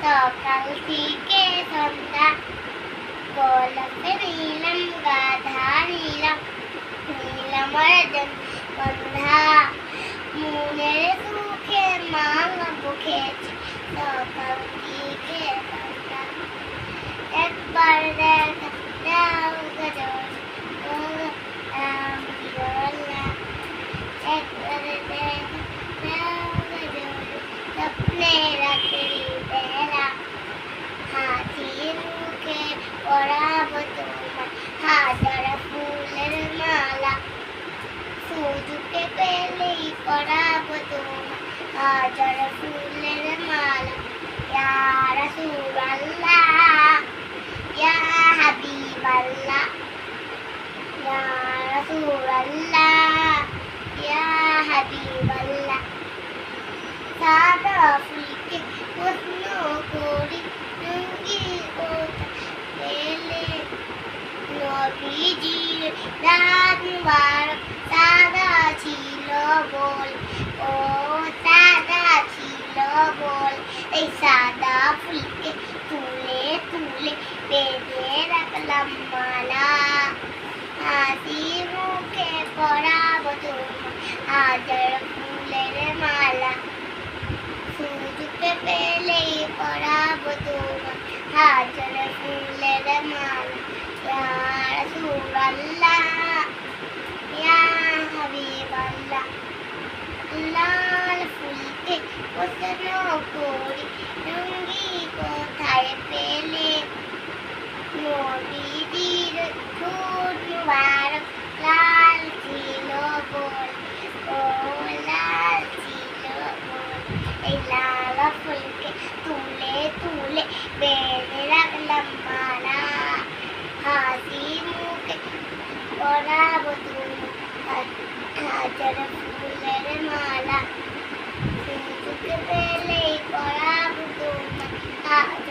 সকাল থেকে সন্ধ্যা গোলাপে নীলম গাধা নীলম নীলম গন্ধা মনের সুখে মাঙ্গব খেয়েছি সকাল থেকে সন্ধ্যা একবার দেখা দাও গজল একবার দেখা দাও গজল স্বপ্নে রাত্রি বেলা হাসি মুখে পরাবো তোমার হাজার ফুলের মালা সুযোগে পেলেই পরাবো তোমার হাজার ফুলের মালা ইয়া রাসূলুল্লাহ ইয়া হাবিবাল্লাহ ইয়া রাসূলুল্লাহ ইয়া হাবিবাল্লাহ সাদা ফুলকে প্রশ্ন করি রঙ্গি কোথা পেলে নবীজির রাত মুবারক সাদা ছিল বল ও সাদা ছিল বল এই সাদা ফুলকে তুলে তুলে বেঁধে রাখলাম মালা হাসি মুখে পরাবো তোমার হাজার ফুলের মালা সুযোগে পেলেই পরাবো তোমার হাজার ফুলের মালা ইয়া রাসূলুল্লাহ ইয়া হাবিবাল্লাহ লাল ফুলকে প্রশ্ন করি রঙ্গি কোথায় পেলে নবীজির ঠোঁট মুবারক লাল ছিল বল ও লাল ছিল বল এই লাল ফুলকে তুলে তুলে বেঁধে রাখলাম মালা হাসি মুখে পরাবো তোমার হাজার ফুলের মালা সুযোগ পেলেই পরাবো তোমার